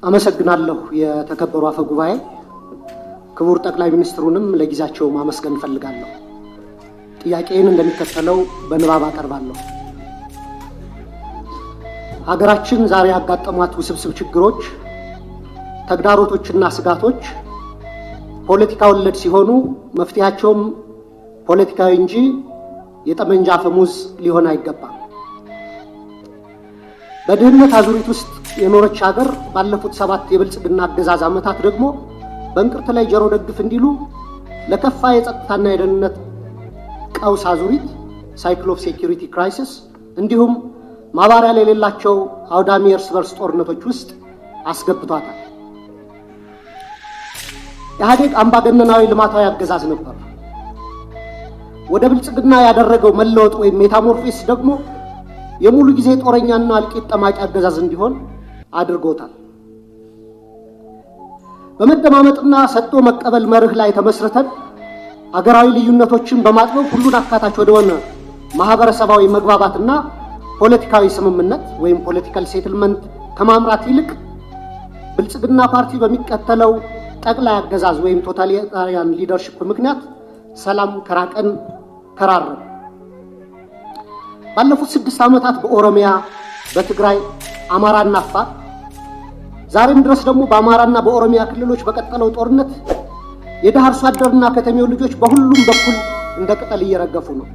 አመሰግናለሁ የተከበሩ አፈ ጉባኤ ክቡር ጠቅላይ ሚኒስትሩንም ለጊዜያቸው ማመስገን ፈልጋለሁ። ጥያቄን እንደሚከተለው በንባብ አቀርባለሁ። ሀገራችን ዛሬ ያጋጠሟት ውስብስብ ችግሮች፣ ተግዳሮቶችና ስጋቶች ፖለቲካ ወለድ ሲሆኑ መፍትሄያቸውም ፖለቲካዊ እንጂ የጠመንጃ አፈሙዝ ሊሆን አይገባም። በድህነት አዙሪት ውስጥ የኖረች ሀገር ባለፉት 7 የብልጽግና አገዛዝ ዓመታት ደግሞ በእንቅርት ላይ ጆሮ ደግፍ እንዲሉ ለከፋ የጸጥታና የደህንነት ቀውስ አዙሪት ሳይክል ኦፍ ሴኩሪቲ ክራይሲስ እንዲሁም ማባሪያ የሌላቸው አውዳሚ እርስ በርስ ጦርነቶች ውስጥ አስገብቷታል። ኢህአዴግ አምባገነናዊ ልማታዊ አገዛዝ ነበር። ወደ ብልጽግና ያደረገው መለወጥ ወይም ሜታሞርፎሲስ ደግሞ የሙሉ ጊዜ ጦረኛና እልቂት ጠማቂ አገዛዝ እንዲሆን አድርጎታል። በመደማመጥና ሰጥቶ መቀበል መርህ ላይ ተመስርተን አገራዊ ልዩነቶችን በማጥበብ ሁሉን አካታች ወደሆነ ማህበረሰባዊ መግባባትና ፖለቲካዊ ስምምነት ወይም ፖለቲካል ሴትልመንት ከማምራት ይልቅ ብልጽግና ፓርቲ በሚከተለው ጠቅላይ አገዛዝ ወይም ቶታሊታሪያን ሊደርሺፕ ምክንያት ሰላም ከራቀን ከራረን። ባለፉት 6 ዓመታት በኦሮሚያ፣ በትግራይ፣ አማራና አፋር ዛሬም ድረስ ደግሞ በአማራና በኦሮሚያ ክልሎች በቀጠለው ጦርነት የደሃ አርሶ አደርና ከተሜው ልጆች በሁሉም በኩል እንደ ቅጠል እየረገፉ ነው።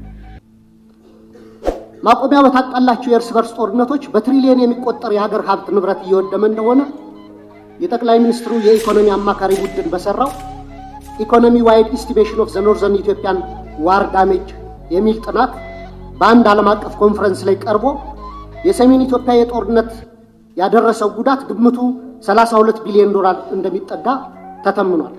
ማቆሚያ በታጣላቸው የእርስ በርስ ጦርነቶች በትሪሊየን የሚቆጠር የሀገር ሀብት ንብረት እየወደመ እንደሆነ የጠቅላይ ሚኒስትሩ የኢኮኖሚ አማካሪ ቡድን በሰራው ኢኮኖሚ ዋይድ ኢስቲሜሽን ኦፍ ዘ ኖርዘርን ኢትዮጵያን ዋር ዳሜጅ የሚል ጥናት በአንድ ዓለም አቀፍ ኮንፈረንስ ላይ ቀርቦ የሰሜን ኢትዮጵያ የጦርነት ያደረሰው ጉዳት ግምቱ 32 ቢሊዮን ዶላር እንደሚጠጋ ተተምኗል።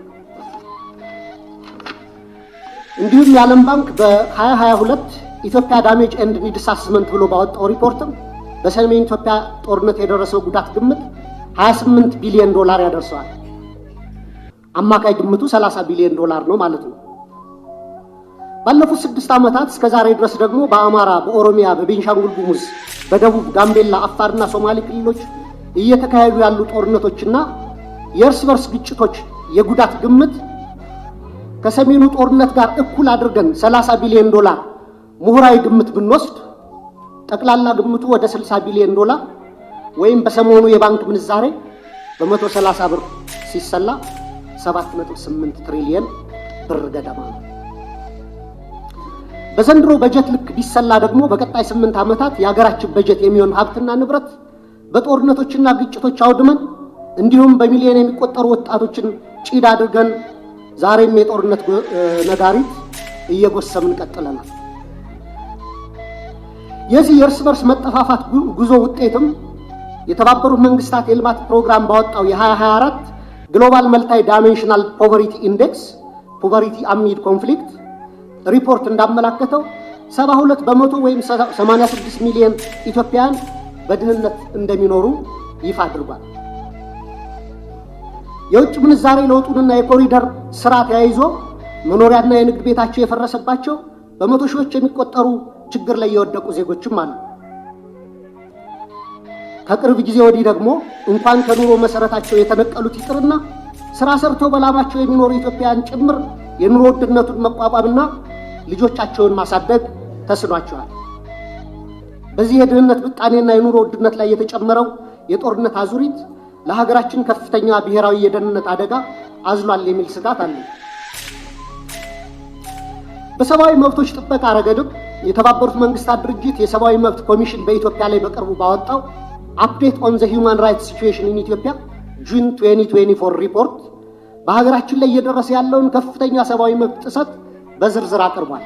እንዲሁም የዓለም ባንክ በ2022 ኢትዮጵያ ዳሜጅ ኤንድ ኒድስ አሰስመንት ብሎ ባወጣው ሪፖርትም በሰሜን ኢትዮጵያ ጦርነት የደረሰው ጉዳት ግምት 28 ቢሊዮን ዶላር ያደርሰዋል። አማካይ ግምቱ 30 ቢሊዮን ዶላር ነው ማለት ነው። ባለፉት 6 ዓመታት እስከ ዛሬ ድረስ ደግሞ በአማራ፣ በኦሮሚያ፣ በቤንሻንጉል ጉሙዝ፣ በደቡብ ጋምቤላ፣ አፋርና ሶማሌ ክልሎች እየተካሄዱ ያሉ ጦርነቶችና የእርስ በርስ ግጭቶች የጉዳት ግምት ከሰሜኑ ጦርነት ጋር እኩል አድርገን 30 ቢሊዮን ዶላር ምሁራዊ ግምት ብንወስድ ጠቅላላ ግምቱ ወደ 60 ቢሊዮን ዶላር ወይም በሰሞኑ የባንክ ምንዛሬ በ130 ብር ሲሰላ 7.8 ትሪሊየን ብር ገደማ ነው። በዘንድሮ በጀት ልክ ቢሰላ ደግሞ በቀጣይ 8 ዓመታት የሀገራችን በጀት የሚሆን ሀብትና ንብረት በጦርነቶችና ግጭቶች አውድመን እንዲሁም በሚሊዮን የሚቆጠሩ ወጣቶችን ጭድ አድርገን ዛሬም የጦርነት ነጋሪት እየጎሰምን ቀጥለናል። የዚህ የእርስ በርስ መጠፋፋት ጉዞ ውጤትም የተባበሩት መንግስታት የልማት ፕሮግራም ባወጣው የ2024 ግሎባል መልታይ ዳይሜንሽናል ፖቨርቲ ኢንዴክስ ፖቨርቲ አሚድ ኮንፍሊክት ሪፖርት እንዳመላከተው 72 በመቶ ወይም 86 ሚሊዮን ኢትዮጵያውያን በድህነት እንደሚኖሩ ይፋ አድርጓል። የውጭ ምንዛሬ ለውጡንና የኮሪደር ስራ ተያይዞ መኖሪያና የንግድ ቤታቸው የፈረሰባቸው በመቶ ሺዎች የሚቆጠሩ ችግር ላይ የወደቁ ዜጎችም አሉ። ከቅርብ ጊዜ ወዲህ ደግሞ እንኳን ከኑሮ መሰረታቸው የተነቀሉት ይቅርና ስራ ሰርተው በላባቸው የሚኖሩ ኢትዮጵያውያን ጭምር የኑሮ ውድነቱን መቋቋምና ልጆቻቸውን ማሳደግ ተስኗቸዋል። በዚህ የድህነት ብጣኔና የኑሮ ውድነት ላይ የተጨመረው የጦርነት አዙሪት ለሀገራችን ከፍተኛ ብሔራዊ የደህንነት አደጋ አዝሏል የሚል ስጋት አለ። በሰብአዊ መብቶች ጥበቃ ረገድም የተባበሩት መንግስታት ድርጅት የሰብአዊ መብት ኮሚሽን በኢትዮጵያ ላይ በቅርቡ ባወጣው አፕዴት ኦን ዘ ሂውማን ራይትስ ሲቹዌሽን ኢን ኢትዮጵያ ጁን 2024 ሪፖርት በሀገራችን ላይ እየደረሰ ያለውን ከፍተኛ ሰብአዊ መብት ጥሰት በዝርዝር አቅርቧል።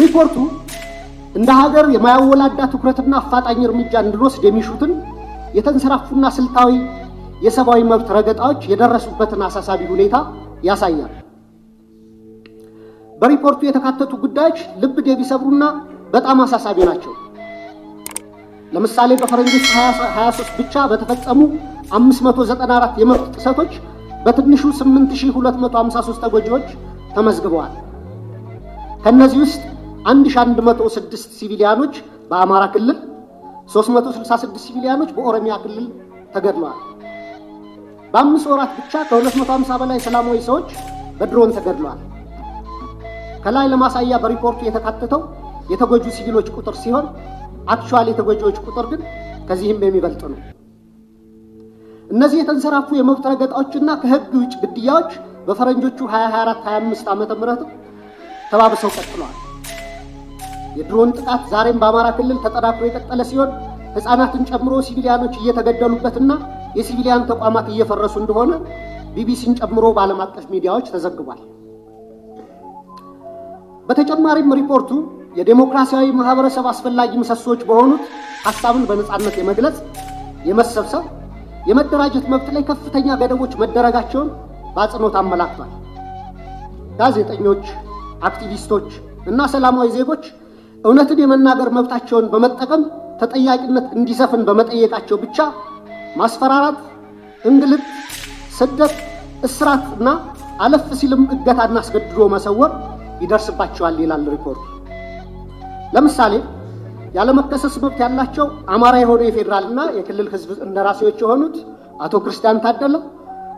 ሪፖርቱ እንደ ሀገር የማያወላዳ ትኩረትና አፋጣኝ እርምጃ እንድንወስድ የሚሹትን የተንሰራፉና ስልታዊ የሰብአዊ መብት ረገጣዎች የደረሱበትን አሳሳቢ ሁኔታ ያሳያል። በሪፖርቱ የተካተቱ ጉዳዮች ልብ የሚሰብሩና በጣም አሳሳቢ ናቸው። ለምሳሌ በፈረንጆች 2023 ብቻ በተፈጸሙ 594 የመብት ጥሰቶች በትንሹ 8253 ተጎጂዎች ተመዝግበዋል። ከነዚህ ውስጥ 1106 ሲቪሊያኖች በአማራ ክልል፣ 366 ሲቪሊያኖች በኦሮሚያ ክልል ተገድለዋል። በ5 ወራት ብቻ ከ250 በላይ ሰላማዊ ሰዎች በድሮን ተገድለዋል። ከላይ ለማሳያ በሪፖርቱ የተካተተው የተጎጁ ሲቪሎች ቁጥር ሲሆን አክቹዋሊ የተጎጂዎች ቁጥር ግን ከዚህም የሚበልጥ ነው። እነዚህ የተንሰራፉ የመብት ረገጣዎችና ከህግ ውጭ ግድያዎች በፈረንጆቹ 2024-25 ዓመተ ምህረት ተባብሰው ቀጥለዋል። የድሮን ጥቃት ዛሬም በአማራ ክልል ተጠናክሮ የቀጠለ ሲሆን ህፃናትን ጨምሮ ሲቪሊያኖች እየተገደሉበትና የሲቪሊያን ተቋማት እየፈረሱ እንደሆነ ቢቢሲን ጨምሮ በዓለም አቀፍ ሚዲያዎች ተዘግቧል። በተጨማሪም ሪፖርቱ የዴሞክራሲያዊ ማህበረሰብ አስፈላጊ ምሰሶች በሆኑት ሐሳብን በነጻነት የመግለጽ፣ የመሰብሰብ፣ የመደራጀት መብት ላይ ከፍተኛ ገደቦች መደረጋቸውን በአጽንኦት አመላክቷል። ጋዜጠኞች፣ አክቲቪስቶች እና ሰላማዊ ዜጎች እውነትን የመናገር መብታቸውን በመጠቀም ተጠያቂነት እንዲሰፍን በመጠየቃቸው ብቻ ማስፈራራት፣ እንግልት፣ ስደት፣ እስራት እና አለፍ ሲልም እገታና አስገድዶ መሰወር ይደርስባቸዋል ይላል ሪፖርቱ። ለምሳሌ ያለመከሰስ መብት ያላቸው አማራ የሆኑ የፌዴራልና የክልል ህዝብ እንደራሴዎች የሆኑት አቶ ክርስቲያን ታደለ፣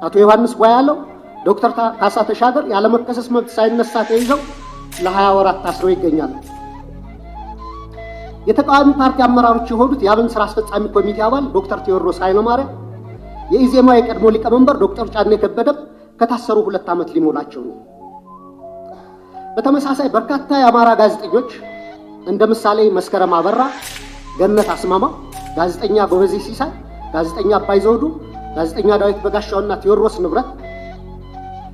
አቶ ዮሐንስ ቧያለው፣ ዶክተር ካሳ ተሻገር ያለመከሰስ መብት ሳይነሳ ተይዘው ለ20 ወራት ታስረው ይገኛሉ። የተቃዋሚ ፓርቲ አመራሮች የሆኑት የአብን ስራ አስፈጻሚ ኮሚቴ አባል ዶክተር ቴዎድሮስ ኃይለማርያም፣ የኢዜማ የቀድሞ ሊቀመንበር ዶክተር ጫኔ ከበደም ከታሰሩ 2 ዓመት ሊሞላቸው ነው። በተመሳሳይ በርካታ የአማራ ጋዜጠኞች እንደ ምሳሌ መስከረም አበራ፣ ገነት አስማማው፣ ጋዜጠኛ ጎበዜ ሲሳይ፣ ጋዜጠኛ አባይ ዘውዱ፣ ጋዜጠኛ ዳዊት በጋሻውና ቴዎድሮስ ንብረት፣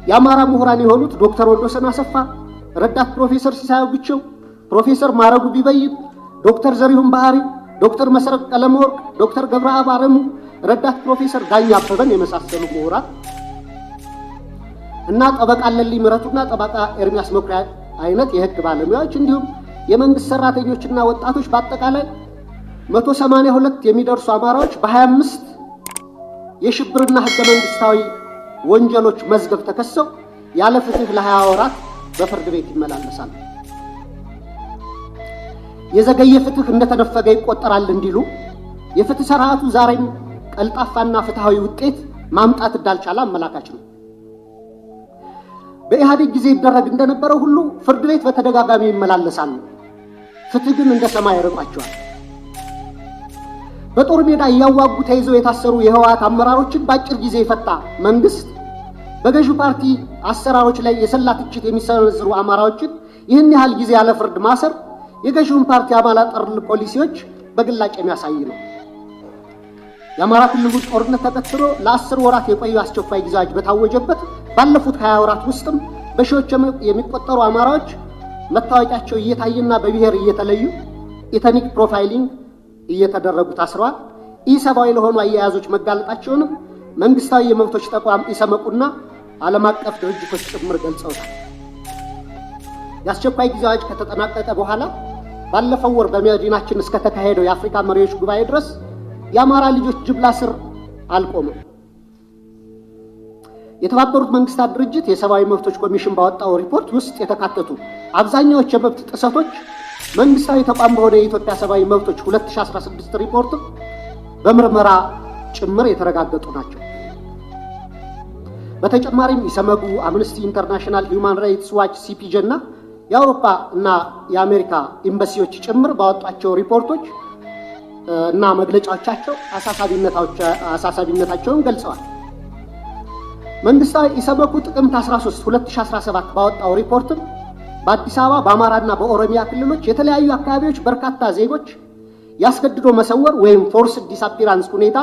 የአማራ ምሁራን የሆኑት ዶክተር ወንዶሰን አሰፋ፣ ረዳት ፕሮፌሰር ሲሳዩ ግቸው፣ ፕሮፌሰር ማረጉ ቢበይን፣ ዶክተር ዘሪሁን ባህሪ፣ ዶክተር መሰረት ቀለመወርቅ፣ ዶክተር ገብረአብ አረሙ፣ ረዳት ፕሮፌሰር ዳኛ አበበን የመሳሰሉ ምሁራን እና ጠበቃ ለሊ ምረቱና ጠበቃ ኤርሚያስ መኩሪያ አይነት የህግ ባለሙያዎች እንዲሁም የመንግስት ሰራተኞችና ወጣቶች በአጠቃላይ 182 የሚደርሱ አማራዎች በ25 የሽብርና ህገ መንግስታዊ ወንጀሎች መዝገብ ተከሰው ያለ ፍትህ ለ20 ወራት በፍርድ ቤት ይመላለሳሉ። የዘገየ ፍትህ እንደተነፈገ ይቆጠራል እንዲሉ የፍትህ ስርዓቱ ዛሬም ቀልጣፋና ፍትሃዊ ውጤት ማምጣት እንዳልቻለ አመላካች ነው። በኢህአዴግ ጊዜ ይደረግ እንደነበረው ሁሉ ፍርድ ቤት በተደጋጋሚ ይመላለሳሉ። ፍትህ ግን እንደ ሰማይ ርቋቸዋል። በጦር ሜዳ እያዋጉ ተይዘው የታሰሩ የህወሓት አመራሮችን በአጭር ጊዜ የፈታ መንግስት በገዢው ፓርቲ አሰራሮች ላይ የሰላ ትችት የሚሰነዝሩ አማራዎችን ይህን ያህል ጊዜ ያለ ፍርድ ማሰር የገዢውን ፓርቲ አባላት ጠር ፖሊሲዎች በግላጭ የሚያሳይ ነው። የአማራ ክልሉ ጦርነት ተከትሎ ለ10 ወራት የቆዩ አስቸኳይ ጊዜ አዋጅ በታወጀበት ባለፉት 20 ወራት ውስጥም በሺዎች የሚቆጠሩ አማራዎች መታወቂያቸው እየታየና በብሔር እየተለዩ ኢተኒክ ፕሮፋይሊንግ እየተደረጉ ታስረዋል። ኢሰብአዊ ለሆኑ አያያዞች መጋለጣቸውንም መንግስታዊ የመብቶች ተቋም ኢሰመቁና ዓለም አቀፍ ድርጅቶች ጭምር ገልጸውታል። የአስቸኳይ ጊዜ አዋጅ ከተጠናቀቀ በኋላ ባለፈው ወር በመዲናችን እስከ ተካሄደው የአፍሪካ መሪዎች ጉባኤ ድረስ የአማራ ልጆች ጅምላ ስር አልቆመም። የተባበሩት መንግስታት ድርጅት የሰብአዊ መብቶች ኮሚሽን ባወጣው ሪፖርት ውስጥ የተካተቱ አብዛኛዎቹ የመብት ጥሰቶች መንግስታዊ ተቋም በሆነ የኢትዮጵያ ሰብአዊ መብቶች 2016 ሪፖርት በምርመራ ጭምር የተረጋገጡ ናቸው። በተጨማሪም ኢሰመጉ፣ አምነስቲ ኢንተርናሽናል፣ ሂውማን ራይትስ ዋች፣ ሲፒጄ እና የአውሮፓ እና የአሜሪካ ኤምባሲዎች ጭምር ባወጣቸው ሪፖርቶች እና መግለጫዎቻቸው አሳሳቢነታቸውን ገልጸዋል። መንግስታዊ ኢሰመጉ ጥቅምት 13 2017 ባወጣው ሪፖርትም በአዲስ አበባ በአማራና በኦሮሚያ ክልሎች የተለያዩ አካባቢዎች በርካታ ዜጎች ያስገድዶ መሰወር ወይም ፎርስ ዲስአፒራንስ ሁኔታ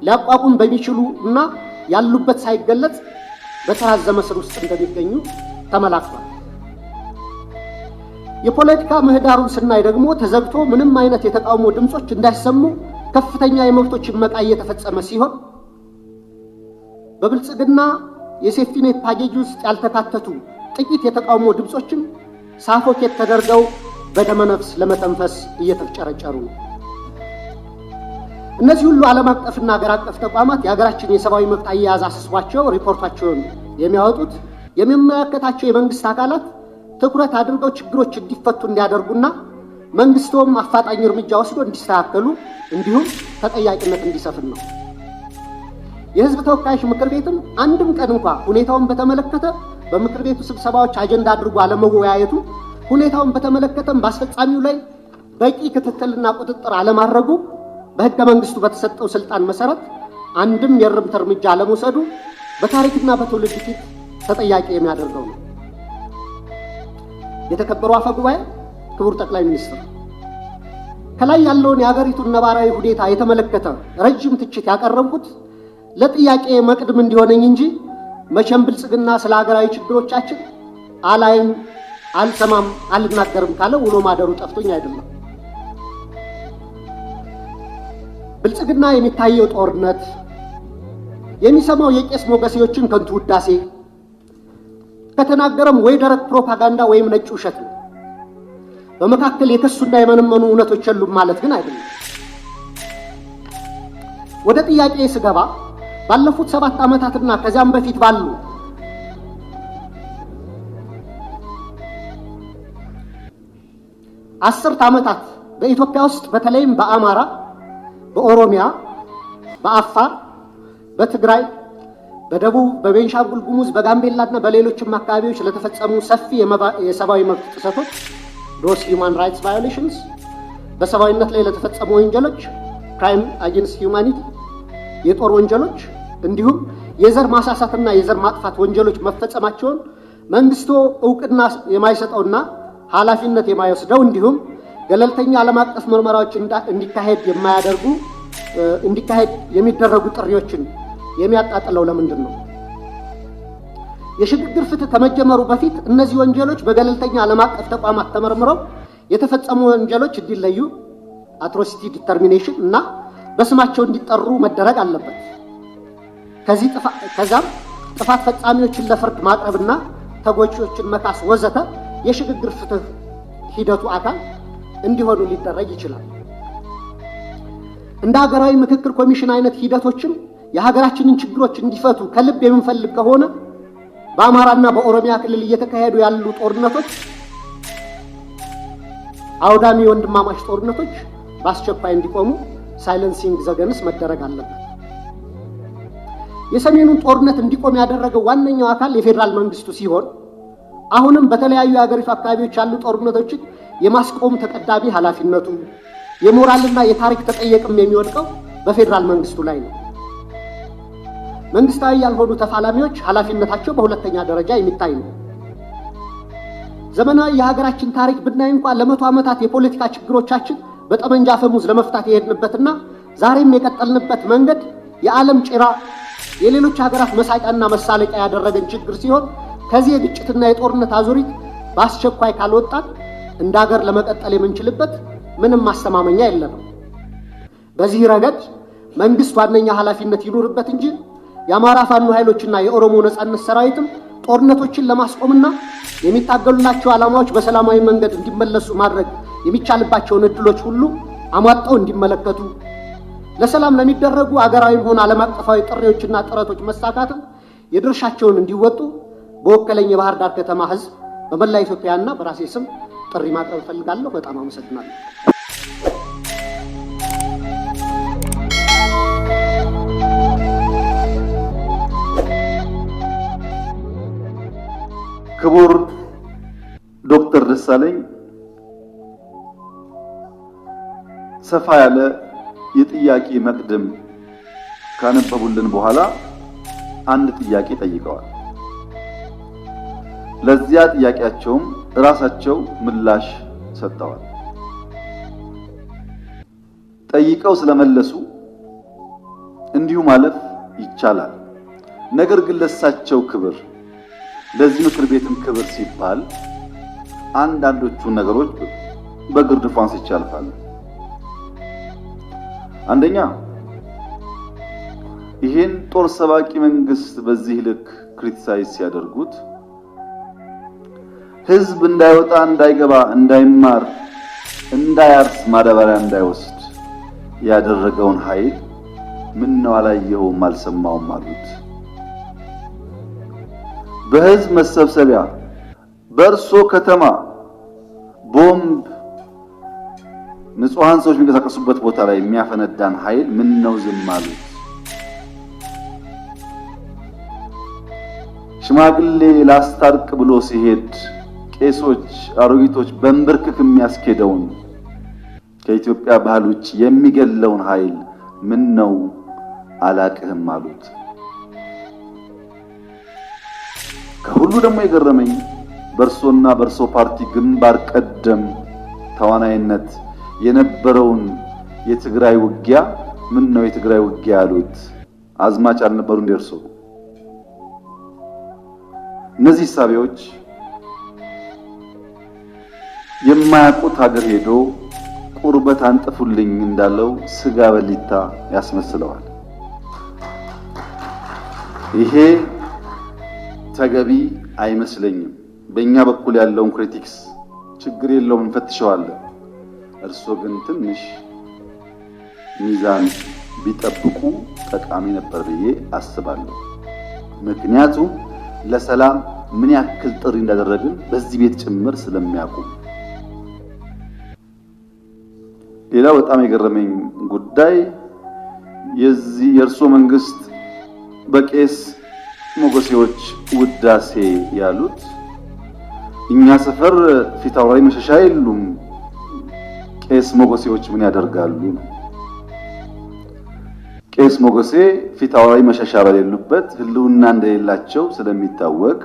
ሊያቋቁም በሚችሉ እና ያሉበት ሳይገለጽ በተራዘመ እስር ውስጥ እንደሚገኙ ተመላክቷል። የፖለቲካ ምህዳሩን ስናይ ደግሞ ተዘግቶ ምንም አይነት የተቃውሞ ድምጾች እንዳይሰሙ ከፍተኛ የመብቶች መቃ እየተፈጸመ ሲሆን በብልጽግና የሴፍቲኔት ፓኬጅ ውስጥ ያልተካተቱ ጥቂት የተቃውሞ ድምጾችም ሳፎኬት ተደርገው በደመነፍስ ለመተንፈስ እየተጨረጨሩ ነው። እነዚህ ሁሉ ዓለም አቀፍና ሀገር አቀፍ ተቋማት የሀገራችን የሰብአዊ መብት አያያዝ አስስቧቸው ሪፖርታቸውን የሚያወጡት የሚመለከታቸው የመንግስት አካላት ትኩረት አድርገው ችግሮች እንዲፈቱ እንዲያደርጉና መንግስቱም አፋጣኝ እርምጃ ወስዶ እንዲስተካከሉ እንዲሁም ተጠያቂነት እንዲሰፍን ነው። የህዝብ ተወካዮች ምክር ቤትም አንድም ቀን እንኳን ሁኔታውን በተመለከተ በምክር ቤቱ ስብሰባዎች አጀንዳ አድርጎ አለመወያየቱ፣ ሁኔታውን በተመለከተም በአስፈጻሚው ላይ በቂ ክትትልና ቁጥጥር አለማድረጉ፣ በህገ መንግስቱ በተሰጠው ስልጣን መሰረት አንድም የእርምት እርምጃ አለመውሰዱ በታሪክና በትውልድ ፊት ተጠያቂ የሚያደርገው ነው። የተከበሩ አፈ ጉባኤ፣ ክቡር ጠቅላይ ሚኒስትር፣ ከላይ ያለውን የሀገሪቱን ነባራዊ ሁኔታ የተመለከተ ረጅም ትችት ያቀረብኩት ለጥያቄ መቅድም እንዲሆነኝ እንጂ መቼም ብልጽግና ስለ ሀገራዊ ችግሮቻችን አላይም፣ አልሰማም፣ አልናገርም ካለ ውሎ ማደሩ ጠፍቶኝ አይደለም። ብልጽግና የሚታየው ጦርነት፣ የሚሰማው የቄስ ሞገሴዎችን ከንቱ ውዳሴ፣ ከተናገረም ወይ ደረቅ ፕሮፓጋንዳ ወይም ነጭ ውሸት ነው። በመካከል የከሱና የመነመኑ እውነቶች የሉም ማለት ግን አይደለም። ወደ ጥያቄ ስገባ ባለፉት 7 ዓመታትና ከዚያም በፊት ባሉ አስርት ዓመታት በኢትዮጵያ ውስጥ በተለይም በአማራ፣ በኦሮሚያ፣ በአፋር፣ በትግራይ፣ በደቡብ፣ በቤንሻንጉል ጉሙዝ፣ በጋምቤላና በሌሎችም አካባቢዎች ለተፈጸሙ ሰፊ የሰብአዊ መብት ጥሰቶች gross human rights violations፣ በሰብአዊነት ላይ ለተፈጸሙ ወንጀሎች crime against humanity፣ የጦር ወንጀሎች እንዲሁም የዘር ማሳሳትና የዘር ማጥፋት ወንጀሎች መፈጸማቸውን መንግስቱ እውቅና የማይሰጠውና ኃላፊነት የማይወስደው እንዲሁም ገለልተኛ ዓለም አቀፍ ምርመራዎች እንዲካሄድ የሚደረጉ ጥሪዎችን የሚያጣጥለው ለምንድን ነው? የሽግግር ፍትህ ከመጀመሩ በፊት እነዚህ ወንጀሎች በገለልተኛ ዓለም አቀፍ ተቋማት ተመርምረው የተፈጸሙ ወንጀሎች እንዲለዩ አትሮሲቲ ዲተርሚኔሽን እና በስማቸው እንዲጠሩ መደረግ አለበት። ከዛም ጥፋት ፈጻሚዎችን ለፍርድ ማቅረብና ተጎጂዎችን መካስ ወዘተ የሽግግር ፍትህ ሂደቱ አካል እንዲሆኑ ሊደረግ ይችላል። እንደ ሀገራዊ ምክክር ኮሚሽን አይነት ሂደቶችም የሀገራችንን ችግሮች እንዲፈቱ ከልብ የምንፈልግ ከሆነ በአማራና በኦሮሚያ ክልል እየተካሄዱ ያሉ ጦርነቶች፣ አውዳሚ ወንድማማች ጦርነቶች በአስቸኳይ እንዲቆሙ ሳይለንሲንግ ዘገንስ መደረግ አለበት። የሰሜኑን ጦርነት እንዲቆም ያደረገው ዋነኛው አካል የፌደራል መንግስቱ ሲሆን አሁንም በተለያዩ የሀገሪቱ አካባቢዎች ያሉ ጦርነቶችን የማስቆም ተቀዳሚ ኃላፊነቱ የሞራልና የታሪክ ተጠየቅም የሚወድቀው በፌደራል መንግስቱ ላይ ነው። መንግስታዊ ያልሆኑ ተፋላሚዎች ኃላፊነታቸው በሁለተኛ ደረጃ የሚታይ ነው። ዘመናዊ የሀገራችን ታሪክ ብናይ እንኳን ለመቶ ዓመታት የፖለቲካ ችግሮቻችን በጠመንጃ አፈሙዝ ለመፍታት የሄድንበትና ዛሬም የቀጠልንበት መንገድ የዓለም ጭራ የሌሎች ሀገራት መሳቂያና መሳለቂያ ያደረገን ችግር ሲሆን ከዚህ የግጭትና የጦርነት አዙሪት በአስቸኳይ ካልወጣን እንደ ሀገር ለመቀጠል የምንችልበት ምንም ማስተማመኛ የለንም። በዚህ ረገድ መንግስት ዋነኛ ኃላፊነት ይኖርበት እንጂ የአማራ ፋኖ ኃይሎችና የኦሮሞ ነጻነት ሰራዊትም ጦርነቶችን ለማስቆምና የሚታገሉላቸው ዓላማዎች በሰላማዊ መንገድ እንዲመለሱ ማድረግ የሚቻልባቸውን እድሎች ሁሉ አሟጠው እንዲመለከቱ፣ ለሰላም ለሚደረጉ አገራዊም ሆነ ዓለም አቀፋዊ ጥሪዎችና ጥረቶች መሳካትም የድርሻቸውን እንዲወጡ በወከለኝ የባህር ዳር ከተማ ህዝብ በመላ ኢትዮጵያና በራሴ ስም ጥሪ ማቅረብ ፈልጋለሁ። በጣም አመሰግናለሁ። ክቡር ዶክተር ደሳለኝ ሰፋ ያለ የጥያቄ መቅድም ካነበቡልን በኋላ አንድ ጥያቄ ጠይቀዋል። ለዚያ ጥያቄያቸውም ራሳቸው ምላሽ ሰጥተዋል። ጠይቀው ስለመለሱ እንዲሁ ማለፍ ይቻላል። ነገር ግን ለሳቸው ክብር፣ ለዚህ ምክር ቤትም ክብር ሲባል አንዳንዶቹ ነገሮች በግርድፉ አንስቼ አልፋለሁ። አንደኛ፣ ይሄን ጦር ሰባቂ መንግስት በዚህ ልክ ክሪቲሳይዝ ሲያደርጉት ህዝብ እንዳይወጣ፣ እንዳይገባ፣ እንዳይማር፣ እንዳያርስ፣ ማዳበሪያ እንዳይወስድ ያደረገውን ኃይል ምን ነው አላየኸውም አልሰማውም አሉት። በህዝብ መሰብሰቢያ በእርሶ ከተማ ቦምብ ንጹሃን ሰዎች የሚንቀሳቀሱበት ቦታ ላይ የሚያፈነዳን ኃይል ምን ነው ዝም አሉት? ሽማግሌ ላስታርቅ ብሎ ሲሄድ ቄሶች፣ አሮጊቶች በንብርክክ የሚያስኬደውን ከኢትዮጵያ ባህል ውጭ የሚገለውን ኃይል ምን ነው አላቅህም አሉት። ከሁሉ ደግሞ የገረመኝ በርሶና በርሶ ፓርቲ ግንባር ቀደም ተዋናይነት የነበረውን የትግራይ ውጊያ ምን ነው የትግራይ ውጊያ ያሉት አዝማች አልነበሩ እንደርሶ? እነዚህ ሳቢዎች የማያውቁት ሀገር ሄዶ ቁርበት አንጥፉልኝ እንዳለው ስጋ በሊታ ያስመስለዋል። ይሄ ተገቢ አይመስለኝም። በእኛ በኩል ያለውን ክሪቲክስ ችግር የለውም እንፈትሸዋለን። እርሶ ግን ትንሽ ሚዛን ቢጠብቁ ጠቃሚ ነበር ብዬ አስባለሁ። ምክንያቱም ለሰላም ምን ያክል ጥሪ እንዳደረግን በዚህ ቤት ጭምር ስለሚያውቁ። ሌላው በጣም የገረመኝ ጉዳይ የእርሶ መንግስት በቄስ ሞገሴዎች ውዳሴ ያሉት እኛ ሰፈር ፊታውራሪ መሸሻ የሉም፣ ቄስ ሞገሴዎች ምን ያደርጋሉ? ቄስ ሞገሴ ፊታውራሪ መሸሻ በሌሉበት ህልውና እንደሌላቸው ስለሚታወቅ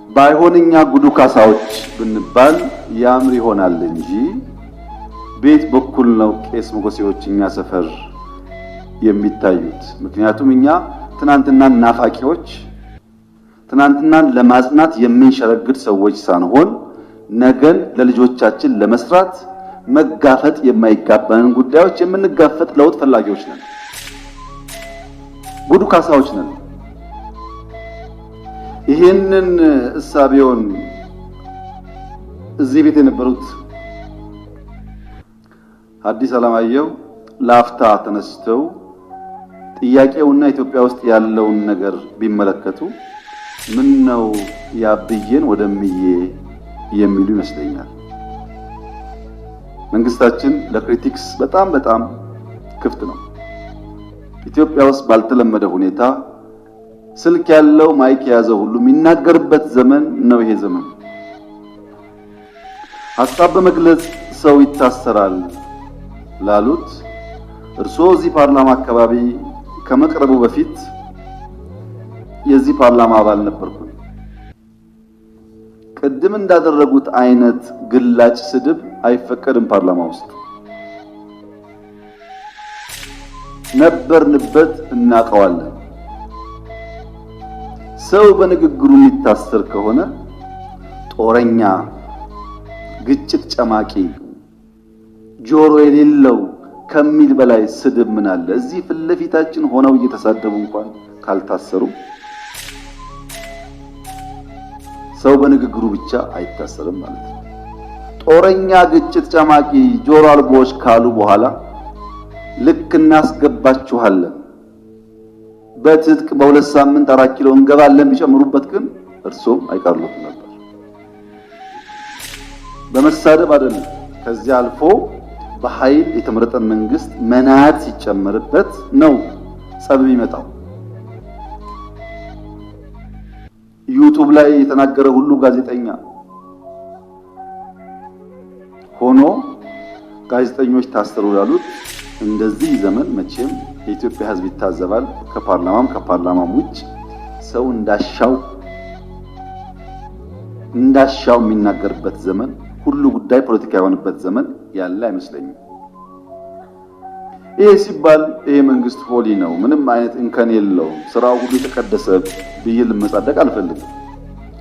ባይሆንኛ ጉዱ ካሳዎች ብንባል ያምር ይሆናል እንጂ ቤት በኩል ነው ቄስ ሞገሴዎች እኛ ሰፈር የሚታዩት። ምክንያቱም እኛ ትናንትናን ናፋቂዎች፣ ትናንትናን ለማጽናት የምንሸረግድ ሰዎች ሳንሆን ነገን ለልጆቻችን ለመስራት መጋፈጥ የማይጋባንን ጉዳዮች የምንጋፈጥ ለውጥ ፈላጊዎች ነን። ጉዱ ካሳዎች ነን። ይሄንን እሳቤውን እዚህ ቤት የነበሩት ሐዲስ ዓለማየሁ ላፍታ ተነስተው ጥያቄውና ኢትዮጵያ ውስጥ ያለውን ነገር ቢመለከቱ ምን ነው ያብዬን ወደምዬ የሚሉ ይመስለኛል። መንግስታችን ለክሪቲክስ በጣም ክፍት ነው። ኢትዮጵያ ውስጥ ባልተለመደ ሁኔታ ስልክ ያለው ማይክ የያዘው ሁሉ የሚናገርበት ዘመን ነው ይሄ ዘመን። ሐሳብ በመግለጽ ሰው ይታሰራል ላሉት እርስዎ እዚህ ፓርላማ አካባቢ ከመቅረቡ በፊት የዚህ ፓርላማ አባል ነበርኩ። ቅድም እንዳደረጉት አይነት ግላጭ ስድብ አይፈቀድም። ፓርላማ ውስጥ ነበርንበት፣ እናቀዋለን። ሰው በንግግሩ የሚታሰር ከሆነ ጦረኛ፣ ግጭት ጨማቂ፣ ጆሮ የሌለው ከሚል በላይ ስድብ ምን አለ? እዚህ ፊት ለፊታችን ሆነው እየተሳደቡ እንኳን ካልታሰሩ ሰው በንግግሩ ብቻ አይታሰርም ማለት ነው። ጦረኛ፣ ግጭት ጨማቂ፣ ጆሮ አልቦች ካሉ በኋላ ልክ እናስገባችኋለን በትጥቅ በሁለት ሳምንት 4 ኪሎ እንገባለን ቢጨምሩበት ግን እርሶም አይቀርሉት ነበር። በመሳደብ አይደለም። ከዚህ አልፎ በኃይል የተመረጠን መንግስት መናት ሲጨመርበት ነው ጸብ የሚመጣው። ዩቲዩብ ላይ የተናገረ ሁሉ ጋዜጠኛ ሆኖ ጋዜጠኞች ታሰሩ ያሉት እንደዚህ ዘመን መቼም የኢትዮጵያ ሕዝብ ይታዘባል። ከፓርላማም ውጭ ሰው እንዳሻው የሚናገርበት ዘመን፣ ሁሉ ጉዳይ ፖለቲካ የሆነበት ዘመን ያለ አይመስለኝም። ይሄ ሲባል ይሄ መንግስት ሆሊ ነው፣ ምንም አይነት እንከን የለውም፣ ስራው ሁሉ የተቀደሰ ብዬ ልመጻደቅ አልፈልግም።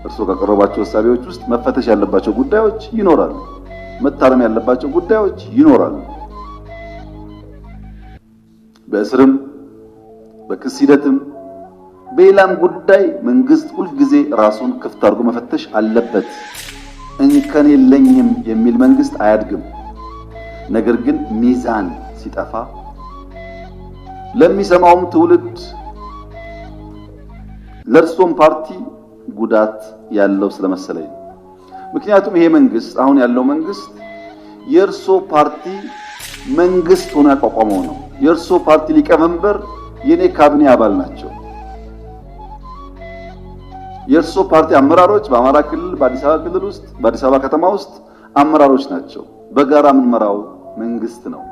እርስዎ ካቀረባቸው ሐሳቦች ውስጥ መፈተሽ ያለባቸው ጉዳዮች ይኖራሉ፣ መታረም ያለባቸው ጉዳዮች ይኖራሉ። በእስርም በክስ ሂደትም በሌላም ጉዳይ መንግስት ሁልጊዜ ራሱን ክፍት አድርጎ መፈተሽ አለበት። እንከን የለኝም የሚል መንግስት አያድግም። ነገር ግን ሚዛን ሲጠፋ ለሚሰማውም ትውልድ ለእርሶም ፓርቲ ጉዳት ያለው ስለመሰለኝ። ምክንያቱም ይሄ መንግስት አሁን ያለው መንግስት የእርሶ ፓርቲ መንግስት ሆኖ ያቋቋመው ነው። የእርሶ ፓርቲ ሊቀመንበር የኔ ካቢኔ አባል ናቸው። የእርሶ ፓርቲ አመራሮች በአማራ ክልል በአዲስ አበባ ክልል ውስጥ በአዲስ አበባ ከተማ ውስጥ አመራሮች ናቸው። በጋራ የምንመራው መንግስት ነው።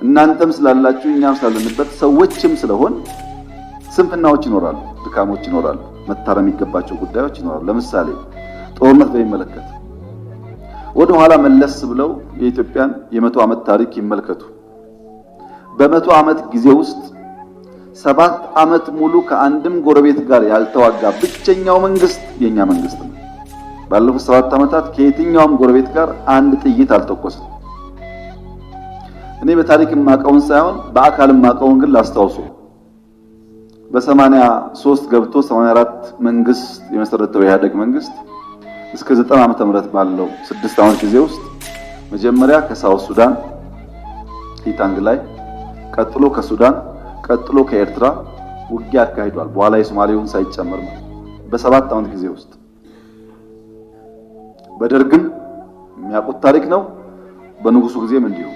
እናንተም ስላላችሁ እኛም ስላለንበት ሰዎችም ስለሆን ስንፍናዎች ይኖራሉ፣ ድካሞች ይኖራሉ፣ መታረም የሚገባቸው ጉዳዮች ይኖራሉ። ለምሳሌ ጦርነት በሚመለከት ወደ ኋላ መለስ ብለው የኢትዮጵያን የ100 ዓመት ታሪክ ይመልከቱ። በ100 ዓመት ጊዜ ውስጥ 7 ዓመት ሙሉ ከአንድም ጎረቤት ጋር ያልተዋጋ ብቸኛው መንግስት የኛ መንግስት ነው። ባለፉት 7 ዓመታት ከየትኛውም ጎረቤት ጋር አንድ ጥይት አልተኮሰም። እኔ በታሪክ የማውቀውን ሳይሆን በአካል የማውቀውን ግን ላስታውሱ። በ83 ገብቶ 84 መንግስት የመሰረተው ኢህአዴግ መንግስት እስከ 90 ዓመተ ምህረት ባለው 6 ዓመት ጊዜ ውስጥ መጀመሪያ ከሳውት ሱዳን ኢታንግ ላይ፣ ቀጥሎ ከሱዳን፣ ቀጥሎ ከኤርትራ ውጊያ አካሂዷል። በኋላ የሶማሌውን ሳይጨመር ማለት በ7 ዓመት ጊዜ ውስጥ በደርግም የሚያውቁት ታሪክ ነው። በንጉሱ ጊዜም እንዲሁ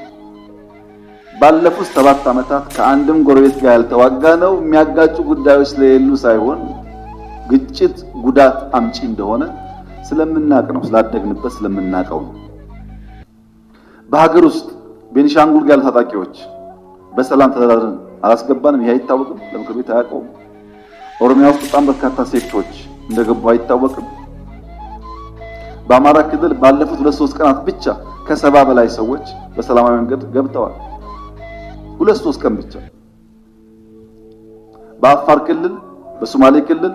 ባለፉት 7 ዓመታት ከአንድም ጎረቤት ጋር ያልተዋጋ ነው። የሚያጋጩ ጉዳዮች ስለሌሉ ሳይሆን ግጭት ጉዳት አምጪ እንደሆነ ስለምናውቅ ነው፣ ስላደግንበት ስለምናውቀው ነው። በሀገር ውስጥ ቤኒሻንጉል ጋር ታጣቂዎች በሰላም ተደራድረን አላስገባንም። ይሄ አይታወቅም፣ ለምክር ቤት አያውቀውም። ኦሮሚያ ውስጥ በጣም በርካታ ሴክቶች እንደገቡ አይታወቅም። በአማራ ክልል ባለፉት 2-3 ቀናት ብቻ ከ70 በላይ ሰዎች በሰላማዊ መንገድ ገብተዋል። 2-3 ቀን ብቻ። በአፋር ክልል፣ በሶማሌ ክልል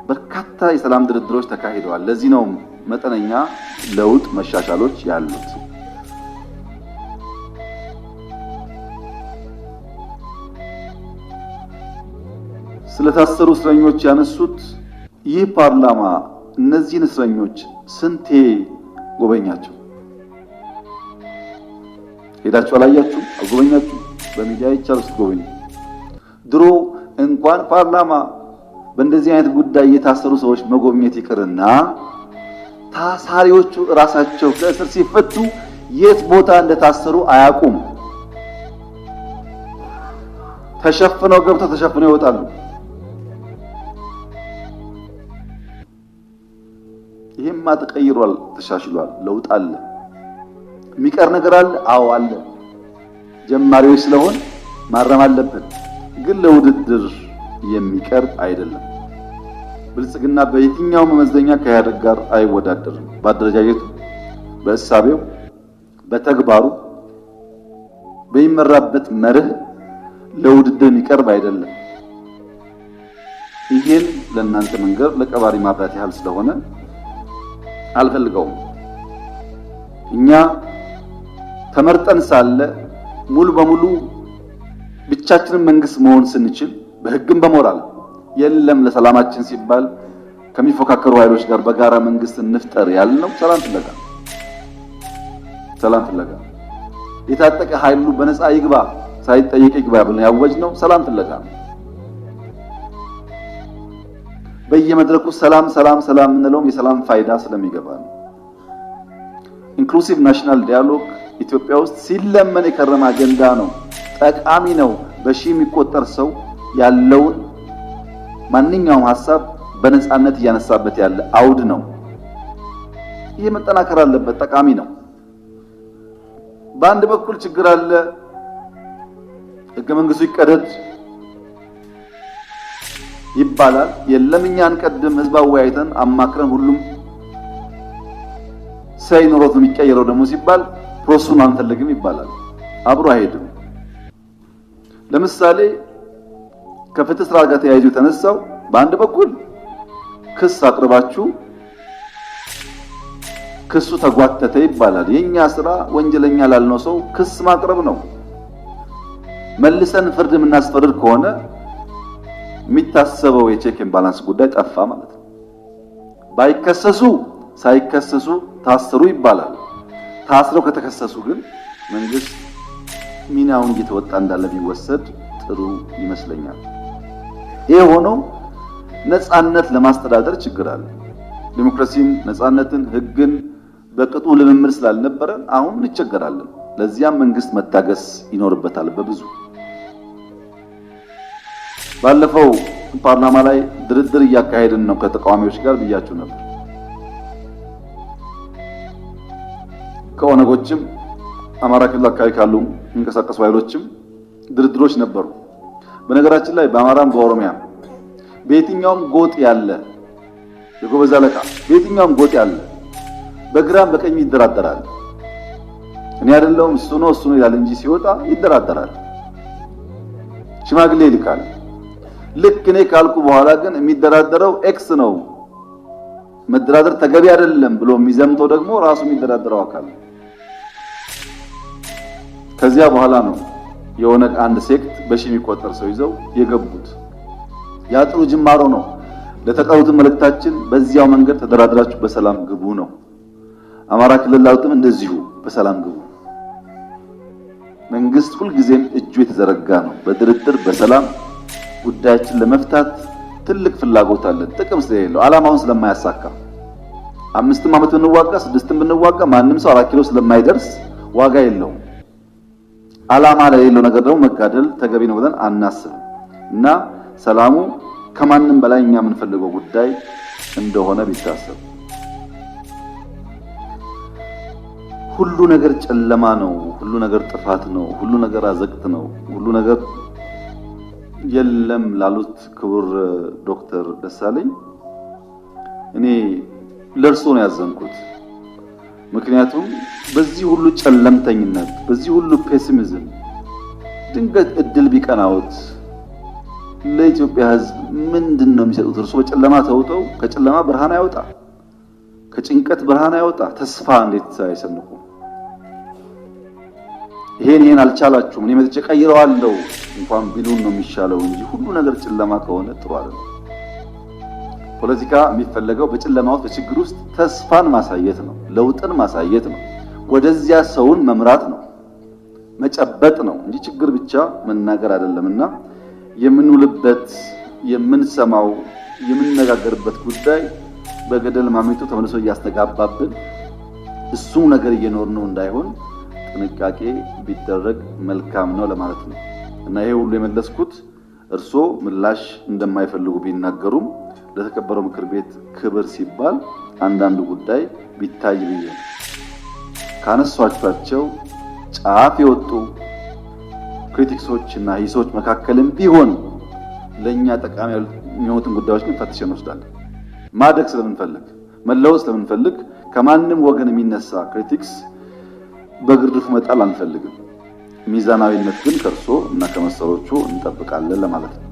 በርካታ የሰላም ድርድሮች ተካሂደዋል። ለዚህ ነው መጠነኛ ለውጥ መሻሻሎች ያሉት። ስለታሰሩ እስረኞች ያነሱት ይህ ፓርላማ እነዚህን እስረኞች ስንቴ ጎበኛቸው? ሄዳችሁ አላያችሁ? አልጎበኛችሁ? በሚዲያ ይቻል ስትጎበኙ ድሮ እንኳን ፓርላማ በእንደዚህ አይነት ጉዳይ የታሰሩ ሰዎች መጎብኘት ይቅርና ታሳሪዎቹ ራሳቸው ከእስር ሲፈቱ የት ቦታ እንደታሰሩ አያውቁም። ተሸፍነው ገብተው ተሸፍነው ይወጣሉ። ይሄማ ተቀይሯል፣ ተሻሽሏል፣ ለውጥ አለ። የሚቀር ነገር አለ? አዎ አለ። ጀማሪዎች ስለሆን ማረም አለብን፣ ግን ለውድድር የሚቀርብ አይደለም። ብልጽግና በየትኛው መመዘኛ ከኢህአዴግ ጋር አይወዳደርም። በአደረጃጀቱ፣ በእሳቤው፣ በተግባሩ፣ በሚመራበት መርህ ለውድድር የሚቀርብ አይደለም። ይሄን ለእናንተ መንገር ለቀባሪ ማብራት ያህል ስለሆነ አልፈልገውም። እኛ ተመርጠን ሳለ ሙሉ በሙሉ ብቻችንን መንግስት መሆን ስንችል በህግም በሞራል የለም ለሰላማችን ሲባል ከሚፎካከሩ ኃይሎች ጋር በጋራ መንግስት እንፍጠር ያልነው ሰላም ፍለጋ የታጠቀ ኃይሉ በነፃ ይግባ ሳይጠየቅ ይግባ ብለን ያወጅነው ሰላም ፍለጋ ነው። በየመድረኩ ሰላም እንለውም የሰላም ፋይዳ ስለሚገባ ነው። ኢንክሉሲቭ ናሽናል ዲያሎግ ኢትዮጵያ ውስጥ ሲለመን የከረመ አጀንዳ ነው። ጠቃሚ ነው። በሺህ የሚቆጠር ሰው ያለውን ማንኛውም ሐሳብ በነፃነት እያነሳበት ያለ አውድ ነው። ይሄ መጠናከር አለበት። ጠቃሚ ነው። በአንድ በኩል ችግር አለ። ህገ መንግስቱ ይቀደድ ይባላል። የለም እኛ አንቀድም፣ ህዝብ አወያይተን አማክረን ሁሉም ሳይኖሮት ነው የሚቀየረው ደግሞ ሲባል ፕሮሰሱን አንፈልግም ይባላል። አብሮ አይሄድም። ለምሳሌ ከፍትህ ስርዓት ጋር ተያይዞ የተነሳው በአንድ በኩል ክስ አቅርባችሁ ክሱ ተጓተተ ይባላል። የኛ ስራ ወንጀለኛ ላልነው ሰው ክስ ማቅረብ ነው። መልሰን ፍርድ የምናስፈርድ ከሆነ የሚታሰበው የቼክ ኤንድ ባላንስ ጉዳይ ጠፋ ማለት ነው። ባይከሰሱ ሳይከሰሱ ታስሩ ይባላል። ታስረው ከተከሰሱ ግን መንግስት ሚናውን እየተወጣ እንዳለ ቢወሰድ ጥሩ ይመስለኛል። ይሄ ሆኖ ነፃነት ለማስተዳደር ችግር አለ። ዲሞክራሲን፣ ነፃነትን፣ ህግን በቅጡ ልምምድ ስላልነበረ አሁን እንቸገራለን። ለዚያም መንግስት መታገስ ይኖርበታል። በብዙ ባለፈው ፓርላማ ላይ ድርድር እያካሄድን ነው ከተቃዋሚዎች ጋር ብያችሁ ነበር። ከኦነጎችም አማራ ክልል አካባቢ ካሉ የሚንቀሳቀሱ ኃይሎችም ድርድሮች ነበሩ። በነገራችን ላይ በአማራም በኦሮሚያ በየትኛውም ጎጥ ያለ የጎበዝ አለቃ በየትኛውም ጎጥ ያለ በግራም በቀኝ ይደራደራል። እኔ አይደለሁም እሱ ነው ይላል እንጂ ሲወጣ ይደራደራል፣ ሽማግሌ ይልካል። ልክ እኔ ካልኩ በኋላ ግን የሚደራደረው ኤክስ ነው፣ መደራደር ተገቢ አይደለም ብሎ የሚዘምተው ደግሞ ራሱ የሚደራደረው አካል ነው። ከዚያ በኋላ ነው የሆነ አንድ ሴክት በሺህ የሚቆጠር ሰው ይዘው የገቡት። ያ ጥሩ ጅማሮ ነው። ለተቀሩት መልእክታችን በዚያው መንገድ ተደራድራችሁ በሰላም ግቡ ነው። አማራ ክልል ላሉትም እንደዚሁ በሰላም ግቡ። መንግስት ሁልጊዜም እጁ የተዘረጋ ነው። በድርድር በሰላም ጉዳያችን ለመፍታት ትልቅ ፍላጎት አለን። ጥቅም ስለሌለው ዓላማውን ስለማያሳካ 5 ዓመት ብንዋጋ 6 ብንዋጋ ማንም ሰው 4 ኪሎ ስለማይደርስ ዋጋ የለውም። ዓላማ ለሌለው ነገር ደግሞ መጋደል ተገቢ ነው ብለን አናስብም እና ሰላሙ ከማንም በላይ እኛ የምንፈልገው ጉዳይ እንደሆነ ቢታሰብ። ሁሉ ነገር ጨለማ ነው፣ ሁሉ ነገር ጥፋት ነው፣ ሁሉ ነገር አዘቅት ነው፣ ሁሉ ነገር የለም ላሉት ክቡር ዶክተር ደሳለኝ እኔ ለርሶ ነው ያዘንኩት። ምክንያቱም በዚህ ሁሉ ጨለምተኝነት፣ በዚህ ሁሉ ፔሲሚዝም ድንገት እድል ቢቀናውት ለኢትዮጵያ ሕዝብ ምንድነው የሚሰጡት? እርሱ በጨለማ ተውጠው ከጨለማ ብርሃን ያወጣ፣ ከጭንቀት ብርሃን ያወጣ፣ ተስፋ እንዴት አይሰንቁ? ይሄን አልቻላችሁም እኔ መጥቼ ቀይረዋለሁ እንኳን ቢሉን ነው የሚሻለው እንጂ ሁሉ ነገር ጨለማ ከሆነ ጥሩ አይደለም። ፖለቲካ የሚፈለገው በጨለማ ውስጥ በችግር ውስጥ ተስፋን ማሳየት ነው፣ ለውጥን ማሳየት ነው፣ ወደዚያ ሰውን መምራት ነው፣ መጨበጥ ነው እንጂ ችግር ብቻ መናገር አይደለምና የምንውልበት የምንሰማው የምንነጋገርበት ጉዳይ በገደል ማሚቱ ተመልሶ እያስተጋባብን እሱ ነገር እየኖርነው እንዳይሆን ጥንቃቄ ቢደረግ መልካም ነው ለማለት ነው። እና ይሄ ሁሉ የመለስኩት እርሶ ምላሽ እንደማይፈልጉ ቢናገሩም ለተከበረው ምክር ቤት ክብር ሲባል አንዳንዱ ጉዳይ ቢታይ ብዬ ካነሷቸው ጫፍ የወጡ ክሪቲክሶች እና ሂሶች መካከልም ቢሆን ለኛ ጠቃሚ የሚሆኑትን ጉዳዮች ግን ፈትሸን እንወስዳለን። ማደግ ስለምንፈልግ መለወጥ ስለምንፈልግ ከማንም ወገን የሚነሳ ክሪቲክስ በግርድፉ መጣል አንፈልግም። ሚዛናዊነት ግን ከርሶ እና ከመሰሎቹ እንጠብቃለን ለማለት ነው።